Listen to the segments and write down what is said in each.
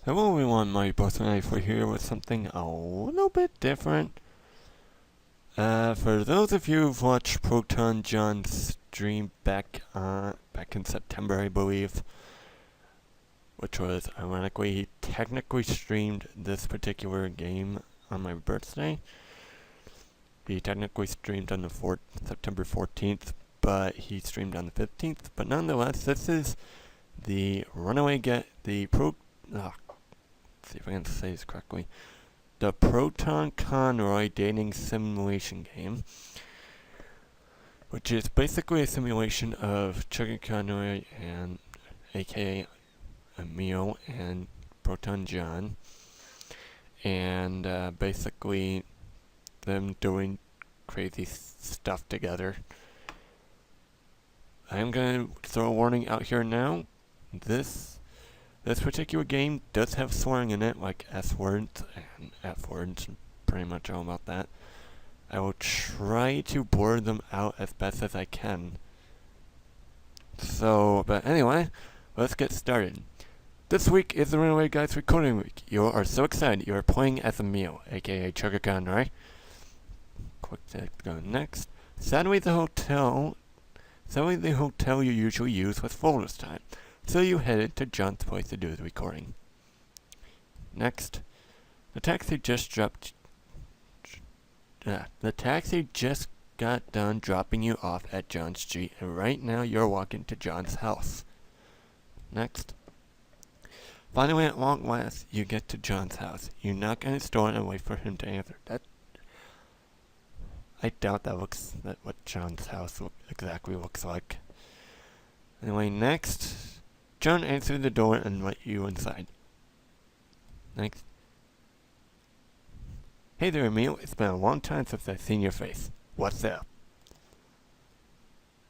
Hello everyone, my boss and I are here with something a little bit different. For those of you who've watched Proton John's stream back in September, I believe, which was ironically, he technically streamed this particular game on my birthday. He technically streamed on the September 14th, but he streamed on the 15th. But nonetheless, this is the see if I can say this correctly. The Protonconroy dating simulation game, which is basically a simulation of Chuck Conroy and aka Emil and Proton John, and basically them doing crazy stuff together. I'm gonna throw a warning out here now. This particular game does have swearing in it, like S-words and F-words, pretty much all about that. I will try to blur them out as best as I can. But anyway, let's get started. This week is the Runaway Guys recording week. You are so excited. You are playing as Emil, aka Sugar Conroy. Click to go next. Sadly, the hotel you usually use was full this time, so you headed to John's place to do the recording. Next, the taxi just got done dropping you off at John's street, and right now you're walking to John's house. Next, finally at long last, you get to John's house. You knock on his door and wait for him to answer. I doubt that what John's house exactly looks like. Anyway, next, John answered the door and let you inside. Next. Hey there, Emil. It's been a long time since I've seen your face. What's up?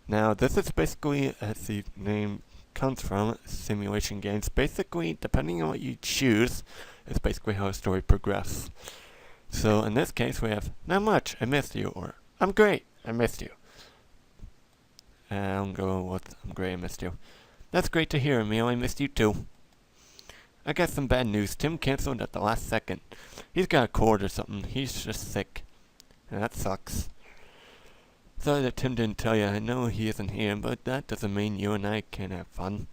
Now, this is basically, as the name comes from, simulation games. Basically, depending on what you choose, is basically how a story progresses. So, in this case, we have, not much, I missed you, or, I'm great, I missed you. I'm going with, I'm great, I missed you. That's great to hear, Emil. I missed you too. I got some bad news. Tim canceled at the last second. He's got a cold or something. He's just sick. And that sucks. Sorry that Tim didn't tell you. I know he isn't here, but that doesn't mean you and I can't have fun.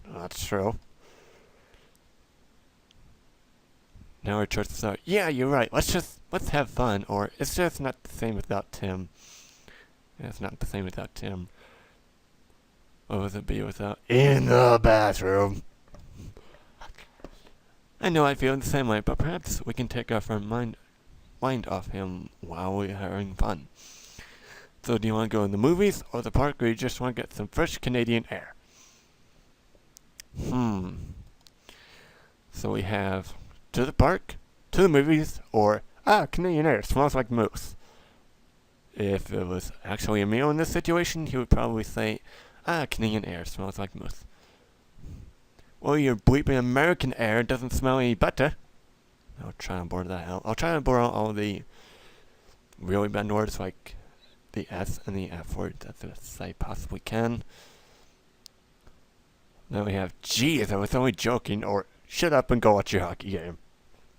That's true. Now our choices are, yeah, you're right. Let's have fun. Or it's just not the same without Tim. Yeah, it's not the same without Tim. What would it be without in the bathroom? I know I feel the same way, but perhaps we can take off our mind off him while we're having fun. So do you want to go in the movies or the park, or you just want to get some fresh Canadian air? So we have to the park, to the movies, or Canadian air smells like moose. If it was actually Emil in this situation, he would probably say, Canadian air smells like moose. Well, your bleeping American air doesn't smell any better. I'll try and blur that out. I'll try and blur out all the really bad words like the S and the F word as best I possibly can. Then we have, geez, I was only joking, or shut up and go watch your hockey game.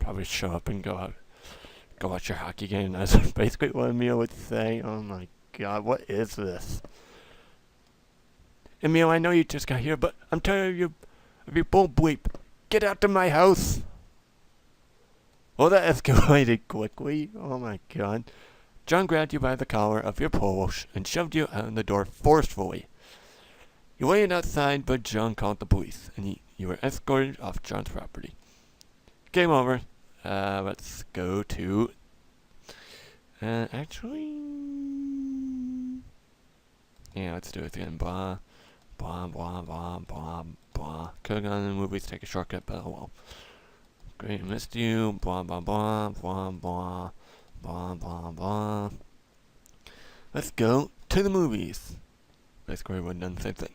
Probably shut up and go watch your hockey game. That's basically what Emil would say. Oh my god, what is this? Emil, I know you just got here, but I'm tired of your bull bleep. Get out of my house! Well, that escalated quickly. Oh my god. John grabbed you by the collar of your polo and shoved you out the door forcefully. You waited outside, but John called the police, and you were escorted off John's property. Game over. Let's go to... actually... Yeah, let's do it again. Blah, blah, blah, blah, blah, blah. Could've gone in the movies, take a shortcut, but oh well. Great, missed you. Blah, blah, blah, blah, blah, blah, blah, blah. Let's go to the movies. Basically, we've done the same thing.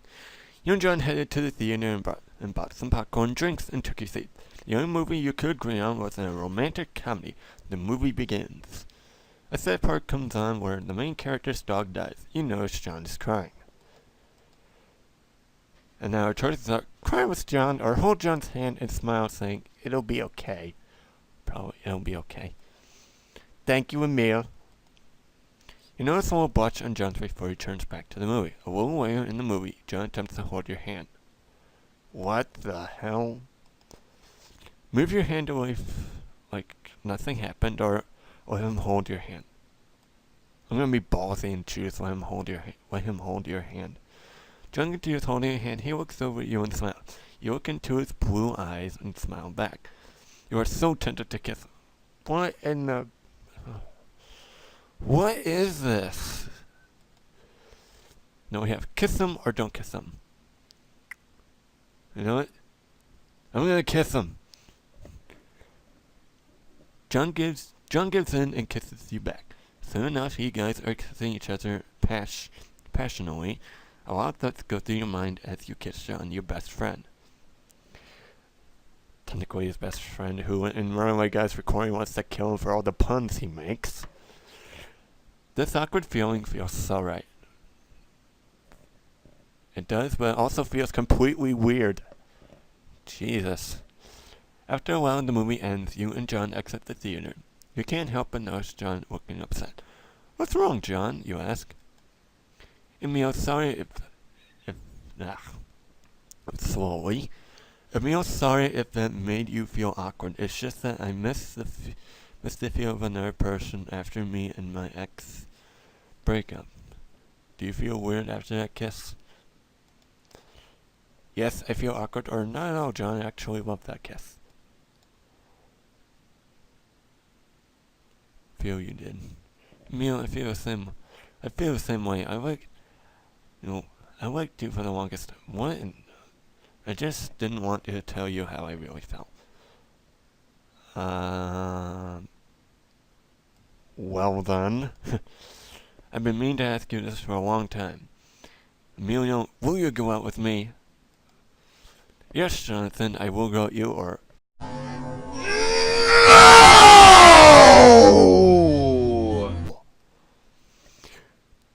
You and John headed to the theater and bought some popcorn, drinks, and took your seat. The only movie you could agree on was a romantic comedy. The movie begins. A sad part comes on where the main character's dog dies. You notice John is crying. And now our choices are cry with John or hold John's hand and smile saying, it'll be okay. Probably it'll be okay. Thank you, Emil. You notice a little blotch on John's face before he turns back to the movie. A little later in the movie, John attempts to hold your hand. What the hell? Move your hand away like nothing happened or let him hold your hand. I'm gonna be ballsy and choose let him hold your hand. John continues holding your hand. He looks over at you and smiles. You look into his blue eyes and smile back. You are so tempted to kiss him. What in the... What is this? No, we have kiss him or don't kiss him. You know what? I'm gonna kiss him. John gives in and kisses you back. Soon enough, you guys are kissing each other passionately. A lot of thoughts go through your mind as you kiss John, your best friend. Technically his best friend, who in Runaway Guy's recording wants to kill him for all the puns he makes. This awkward feeling feels so right. It does, but it also feels completely weird. Jesus. After a while, the movie ends. You and John exit the theater. You can't help but notice John looking upset. What's wrong, John? You ask. Emil, sorry slowly. Emil, sorry if that made you feel awkward. It's just that I miss the feel of another person after me and my ex breakup. Do you feel weird after that kiss? Yes, I feel awkward, or not at all, John. I actually love that kiss. Feel you did. Emil, I feel the same way. I liked you for the longest time. What? I just didn't want to tell you how I really felt. Well then. I've been meaning to ask you this for a long time. Emilio, will you go out with me? Yes, Jonathan, I will go with you, or...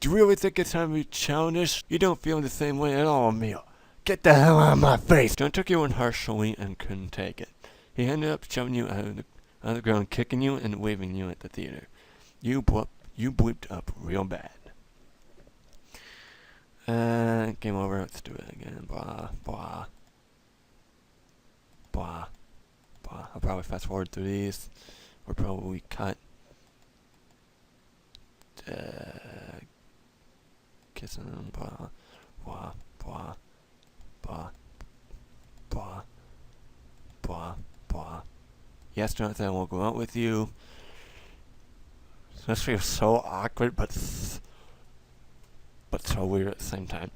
Do you really think it's time to be childish? You don't feel the same way at all, Emil. Get the hell out of my face! John took you in harshly and couldn't take it. He ended up shoving you out of the ground, kicking you and waving you at the theater. You bleeped up real bad. Game over. Let's do it again. Blah, blah. Blah, blah. I'll probably fast forward through these. Or probably cut. Kissing them. Blah, blah, blah. Blah, blah, blah, blah. Yes, Jonathan, I will go out with you. This feels so awkward, but so weird at the same time.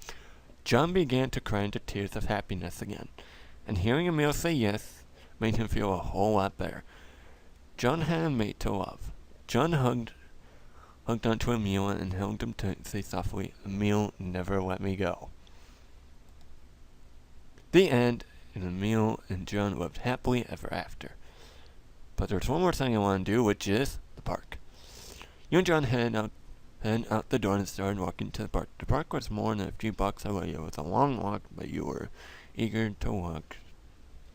John began to cry into tears of happiness again, and hearing Emil say yes made him feel a whole lot better. John had a mate to love. John hugged onto Emil and held him tightly softly. Emil, never let me go. The end, and Emil and John lived happily ever after. But there's one more thing I want to do, which is the park. You and John headed out the door and started walking to the park. The park was more than a few blocks away. It was a long walk, but you were eager to walk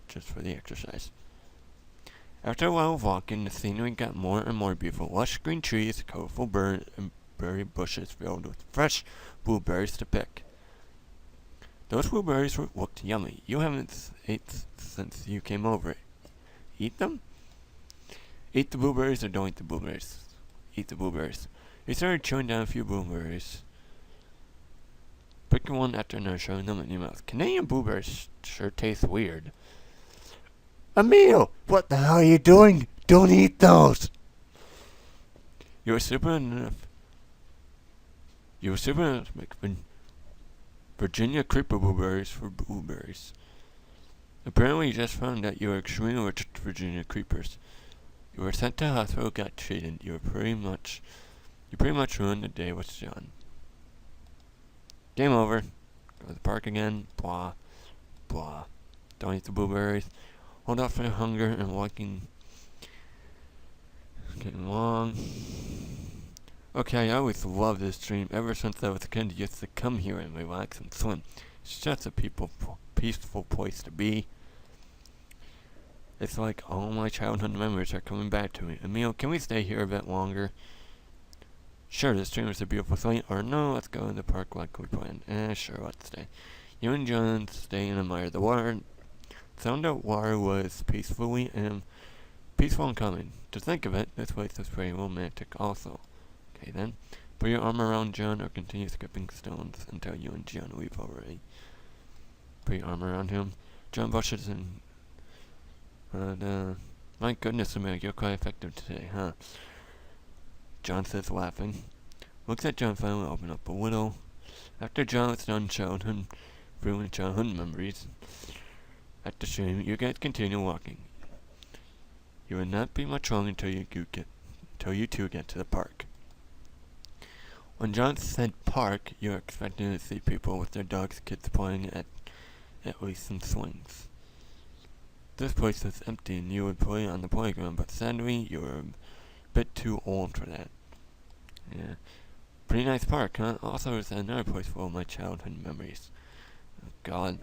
just for the exercise. After a while of walking, the scenery got more and more beautiful. Lush green trees, colorful bird and berry bushes filled with fresh blueberries to pick. Those blueberries looked yummy. You haven't ate since you came over. Eat them? Eat the blueberries or don't eat the blueberries? Eat the blueberries. You started chewing down a few blueberries. Picking one after another, shoving them in your mouth. Canadian blueberries sure taste weird. Emil! What the hell are you doing? Don't eat those! You were super enough to make Virginia creeper blueberries for blueberries. Apparently you just found that you were extremely allergic to Virginia creepers. You were sent to the hospital, got treated. You pretty much ruined the day with John. Game over. Go to the park again. Blah. Blah. Don't eat the blueberries. Hold off your hunger and walking. Getting long. Okay, I always loved this dream. Ever since I was a kid, I used to come here and relax and swim. It's just a peaceful place to be. It's like all my childhood memories are coming back to me. Emil, can we stay here a bit longer? Sure, the stream is a beautiful sight. Or no, let's go in the park like we planned. Sure, let's stay. You and John stay and admire the water. Sound of water was peaceful and calming. To think of it, this place is very romantic also. Okay then. Put your arm around John or continue skipping stones until you and John leave already. Put your arm around him. John brushes in. My goodness, Emil, you're quite effective today, huh? John says, laughing. Looks at John finally open up a little. After John was done ruined childhood memories. At the stream, you guys continue walking. You will not be much longer until you two get to the park. When John said park, you're expecting to see people with their dogs, kids playing at least some swings. This place is empty and you would play on the playground, but sadly, you're a bit too old for that. Yeah. Pretty nice park, huh? Also, there's another place full of my childhood memories. Oh, God.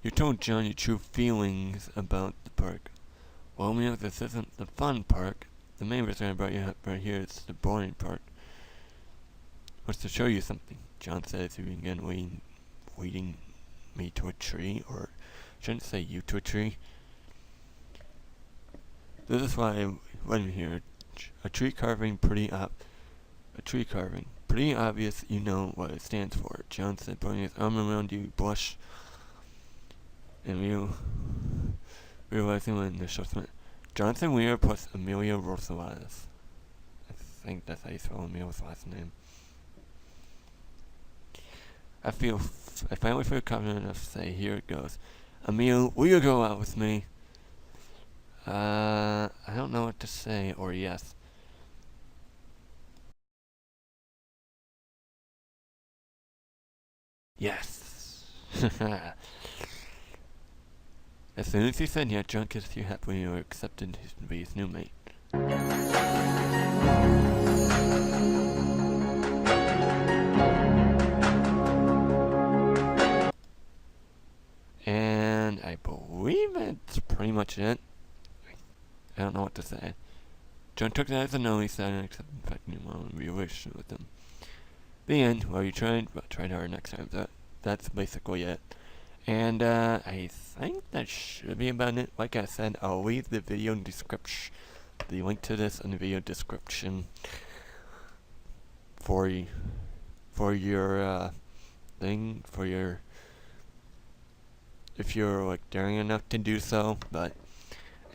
You told John your true feelings about the park. Well, Emil, this isn't the fun park. The main reason I brought you up right here is the boring part. Was to show you something. John says he began leading me to a tree, or shouldn't say you to a tree. This is why I led him here. A tree carving, pretty obvious. You know what it stands for. John said, putting his arm around you, blush, and you realizing what initial meant. Jonathan Weir plus Amelia Rosales. I think that's how you spell Amelia's last name. I finally feel confident enough to say, here it goes. Emil, will you go out with me? I don't know what to say, or yes. Yes. As soon as he said yes, John kissed you happily and you were accepted to be his new mate. And I believe that's pretty much it. I don't know what to say. John took that as a no, he said, and accepted the fact you want to be a wish with him. The end. Well, you tried, but tried harder next time. That's basically it. And I think that should be about it. Like I said, I'll leave the video description, the link to this in the video description for your thing, if you're like daring enough to do so. But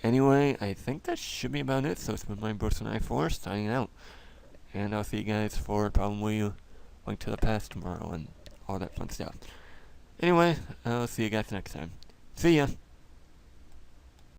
anyway, I think that should be about it. So it's been my Bruce and I4 signing out, and I'll see you guys for probably Link to the Past tomorrow and all that fun stuff. Anyway, I'll see you guys next time. See ya!